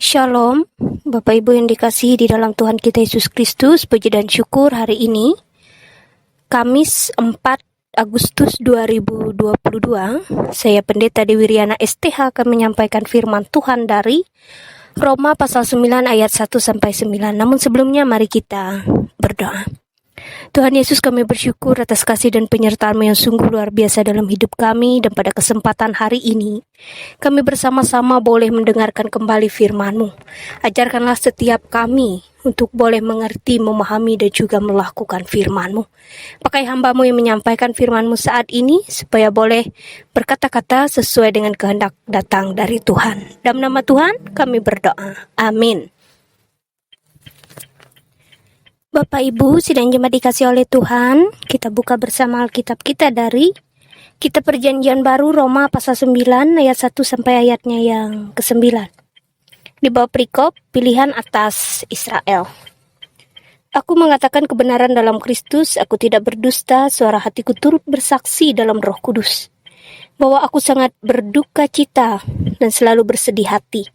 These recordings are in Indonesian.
Shalom, Bapak Ibu yang dikasihi di dalam Tuhan kita Yesus Kristus. Puji dan syukur hari ini, Kamis 4 Agustus 2022, saya Pendeta Dewi Riana STH akan menyampaikan firman Tuhan dari Roma pasal 9 ayat 1-9. Namun sebelumnya mari kita berdoa. Tuhan Yesus, kami bersyukur atas kasih dan penyertaan-Mu yang sungguh luar biasa dalam hidup kami, dan pada kesempatan hari ini kami bersama-sama boleh mendengarkan kembali firman-Mu. Ajarkanlah setiap kami untuk boleh mengerti, memahami, dan juga melakukan firman-Mu. Pakai hamba-Mu yang menyampaikan firman-Mu saat ini, supaya boleh berkata-kata sesuai dengan kehendak datang dari Tuhan. Dalam nama Tuhan kami berdoa. Amin. Bapak Ibu sidang jemaat dikasih oleh Tuhan, kita buka bersama Alkitab kita dari Kitab Perjanjian Baru Roma pasal 9 ayat 1 sampai ayatnya yang ke-9. Di bawah perikop pilihan atas Israel. Aku mengatakan kebenaran dalam Kristus, aku tidak berdusta, suara hatiku turut bersaksi dalam Roh Kudus, bahwa aku sangat berduka cita dan selalu bersedih hati.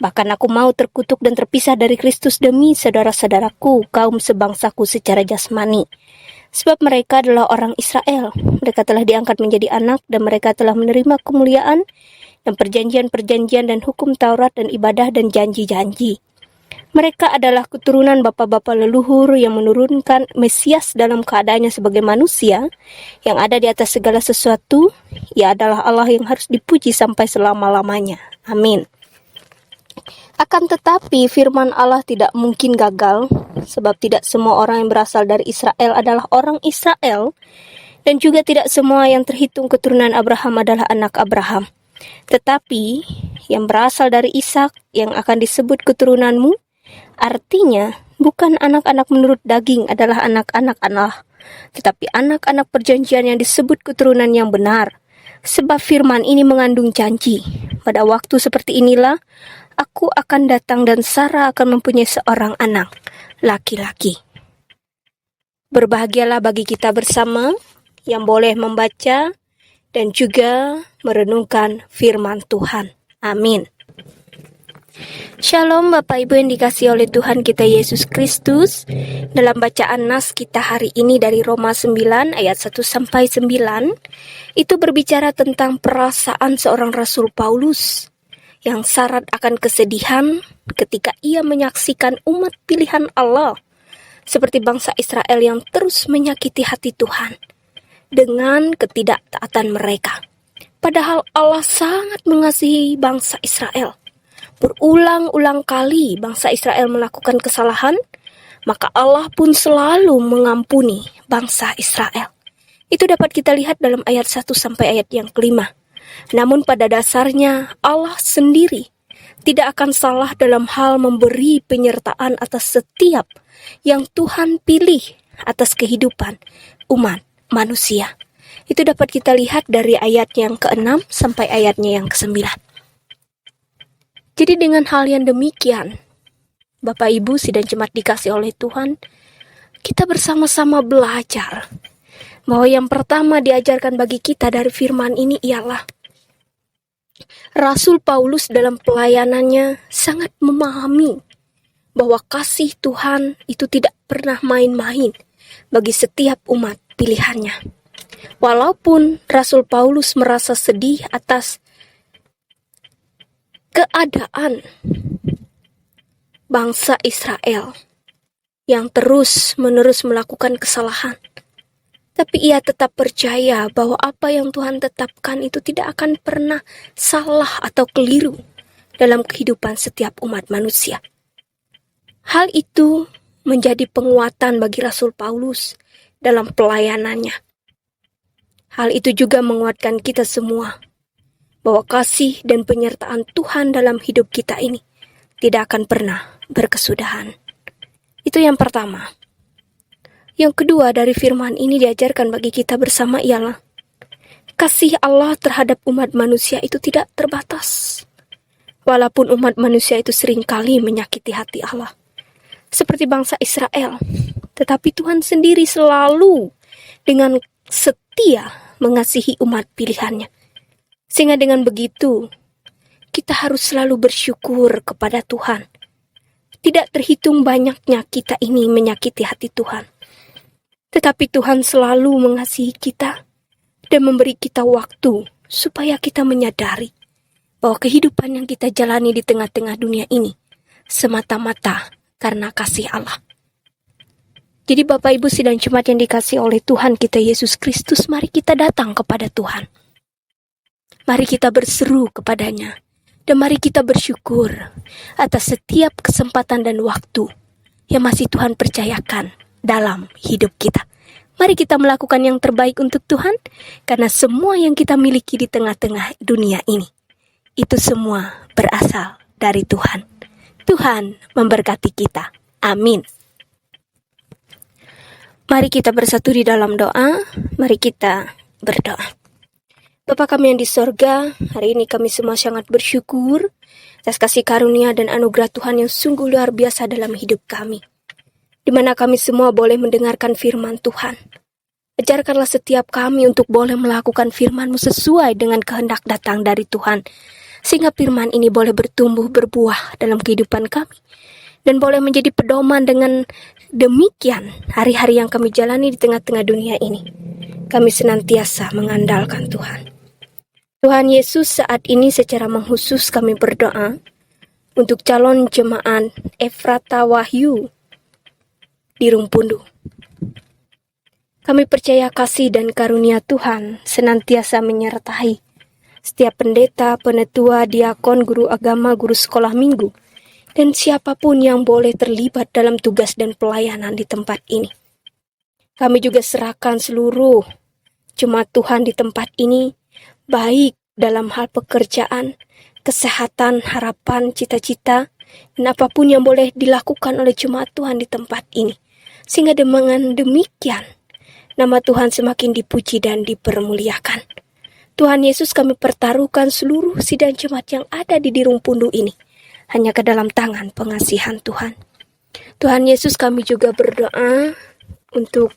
Bahkan aku mau terkutuk dan terpisah dari Kristus demi saudara-saudaraku, kaum sebangsaku secara jasmani. Sebab mereka adalah orang Israel. Mereka telah diangkat menjadi anak, dan mereka telah menerima kemuliaan dan perjanjian-perjanjian dan hukum Taurat dan ibadah dan janji-janji. Mereka adalah keturunan bapa-bapa leluhur yang menurunkan Mesias dalam keadaannya sebagai manusia yang ada di atas segala sesuatu. Ia adalah Allah yang harus dipuji sampai selama-lamanya. Amin. Akan tetapi firman Allah tidak mungkin gagal, sebab tidak semua orang yang berasal dari Israel adalah orang Israel, dan juga tidak semua yang terhitung keturunan Abraham adalah anak Abraham. Tetapi yang berasal dari Ishak yang akan disebut keturunanmu, artinya bukan anak-anak menurut daging adalah anak-anak Allah, tetapi anak-anak perjanjian yang disebut keturunan yang benar. Sebab firman ini mengandung janji, pada waktu seperti inilah aku akan datang dan Sarah akan mempunyai seorang anak laki-laki. Berbahagialah bagi kita bersama yang boleh membaca dan juga merenungkan firman Tuhan. Amin. Shalom Bapak Ibu yang dikasihi oleh Tuhan kita Yesus Kristus. Dalam bacaan nas kita hari ini dari Roma 9 ayat 1-9, itu berbicara tentang perasaan seorang Rasul Paulus yang syarat akan kesedihan ketika ia menyaksikan umat pilihan Allah seperti bangsa Israel yang terus menyakiti hati Tuhan dengan ketidaktaatan mereka. Padahal Allah sangat mengasihi bangsa Israel. Berulang-ulang kali bangsa Israel melakukan kesalahan, maka Allah pun selalu mengampuni bangsa Israel. Itu dapat kita lihat dalam ayat 1 sampai ayat yang ke-5. Namun pada dasarnya Allah sendiri tidak akan salah dalam hal memberi penyertaan atas setiap yang Tuhan pilih atas kehidupan umat manusia. Itu dapat kita lihat dari ayat yang ke-6 sampai ayatnya yang ke-9. Jadi dengan hal yang demikian, Bapak Ibu sidang jemaat dikasih oleh Tuhan, kita bersama-sama belajar bahwa yang pertama diajarkan bagi kita dari firman ini ialah Rasul Paulus dalam pelayanannya sangat memahami bahwa kasih Tuhan itu tidak pernah main-main bagi setiap umat pilihannya. Walaupun Rasul Paulus merasa sedih atas keadaan bangsa Israel yang terus-menerus melakukan kesalahan, tapi ia tetap percaya bahwa apa yang Tuhan tetapkan itu tidak akan pernah salah atau keliru dalam kehidupan setiap umat manusia. Hal itu menjadi penguatan bagi Rasul Paulus dalam pelayanannya. Hal itu juga menguatkan kita semua bahwa kasih dan penyertaan Tuhan dalam hidup kita ini tidak akan pernah berkesudahan. Itu yang pertama. Yang kedua dari firman ini diajarkan bagi kita bersama ialah kasih Allah terhadap umat manusia itu tidak terbatas. Walaupun umat manusia itu seringkali menyakiti hati Allah, seperti bangsa Israel, tetapi Tuhan sendiri selalu dengan setia mengasihi umat pilihannya. Sehingga dengan begitu, kita harus selalu bersyukur kepada Tuhan. Tidak terhitung banyaknya kita ini menyakiti hati Tuhan. Tetapi Tuhan selalu mengasihi kita dan memberi kita waktu supaya kita menyadari bahwa kehidupan yang kita jalani di tengah-tengah dunia ini semata-mata karena kasih Allah. Jadi Bapak Ibu sidang jemaat yang dikasihi oleh Tuhan kita Yesus Kristus, mari kita datang kepada Tuhan. Mari kita berseru kepadanya. Dan mari kita bersyukur atas setiap kesempatan dan waktu yang masih Tuhan percayakan dalam hidup kita. Mari kita melakukan yang terbaik untuk Tuhan, karena semua yang kita miliki di tengah-tengah dunia ini, itu semua berasal dari Tuhan. Tuhan memberkati kita. Amin. Mari kita bersatu di dalam doa. Mari kita berdoa. Bapa kami yang di sorga, hari ini kami semua sangat bersyukur atas kasih karunia dan anugerah Tuhan yang sungguh luar biasa dalam hidup kami, di mana kami semua boleh mendengarkan firman Tuhan. Ajarkanlah setiap kami untuk boleh melakukan firman-Mu sesuai dengan kehendak datang dari Tuhan, sehingga firman ini boleh bertumbuh berbuah dalam kehidupan kami, dan boleh menjadi pedoman. Dengan demikian, hari-hari yang kami jalani di tengah-tengah dunia ini, kami senantiasa mengandalkan Tuhan. Tuhan Yesus, saat ini secara mengkhusus kami berdoa untuk calon jemaat Efrata Wahyu di Rumpundu. Kami percaya kasih dan karunia Tuhan senantiasa menyertai setiap pendeta, penetua, diakon, guru agama, guru sekolah minggu, dan siapapun yang boleh terlibat dalam tugas dan pelayanan di tempat ini. Kami juga serahkan seluruh jemaat Tuhan di tempat ini, baik dalam hal pekerjaan, kesehatan, harapan, cita-cita, dan apapun yang boleh dilakukan oleh jemaat Tuhan di tempat ini. Sehingga dengan demikian, nama Tuhan semakin dipuji dan dipermuliakan. Tuhan Yesus, kami pertaruhkan seluruh sidang jemaat yang ada di Rumpundu ini hanya ke dalam tangan pengasihan Tuhan. Tuhan Yesus, kami juga berdoa untuk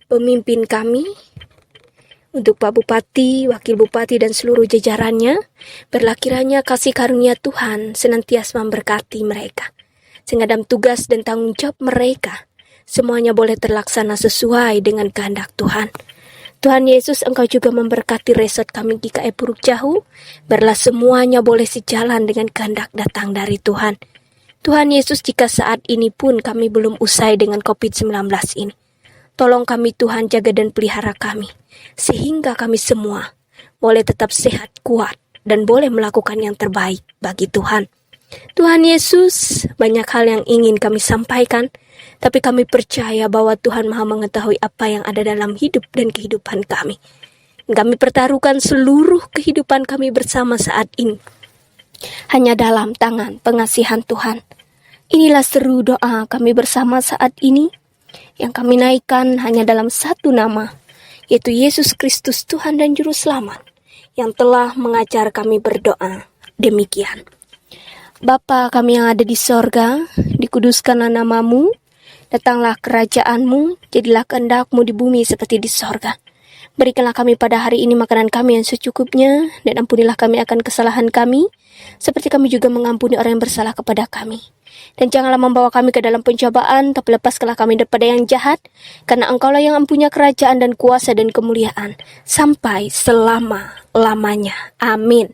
pemimpin kami, untuk Pak Bupati, Wakil Bupati, dan seluruh jajarannya. Biarlah kiranya kasih karunia Tuhan senantiasa memberkati mereka, sehingga dalam tugas dan tanggung jawab mereka, semuanya boleh terlaksana sesuai dengan kehendak Tuhan. Tuhan Yesus, Engkau juga memberkati resort kami GKI Puruk Jahu. Biarlah semuanya boleh sejalan dengan kehendak datang dari Tuhan. Tuhan Yesus, jika saat ini pun kami belum usai dengan COVID-19 ini, tolong kami Tuhan, jaga dan pelihara kami, sehingga kami semua boleh tetap sehat, kuat, dan boleh melakukan yang terbaik bagi Tuhan. Tuhan Yesus, banyak hal yang ingin kami sampaikan, tapi kami percaya bahwa Tuhan Maha mengetahui apa yang ada dalam hidup dan kehidupan kami. Kami pertaruhkan seluruh kehidupan kami bersama saat ini hanya dalam tangan pengasihan Tuhan. Inilah seru doa kami bersama saat ini, yang kami naikkan hanya dalam satu nama, yaitu Yesus Kristus Tuhan dan Juru Selamat, yang telah mengajar kami berdoa demikian. Bapa kami yang ada di sorga, dikuduskanlah nama-Mu, datanglah kerajaan-Mu, jadilah kehendak-Mu di bumi seperti di sorga. Berikanlah kami pada hari ini makanan kami yang secukupnya, dan ampunilah kami akan kesalahan kami, seperti kami juga mengampuni orang yang bersalah kepada kami. Dan janganlah membawa kami ke dalam pencobaan, tapi lepaskanlah kami daripada yang jahat, karena Engkaulah yang mempunyai kerajaan dan kuasa dan kemuliaan, sampai selama-lamanya. Amin.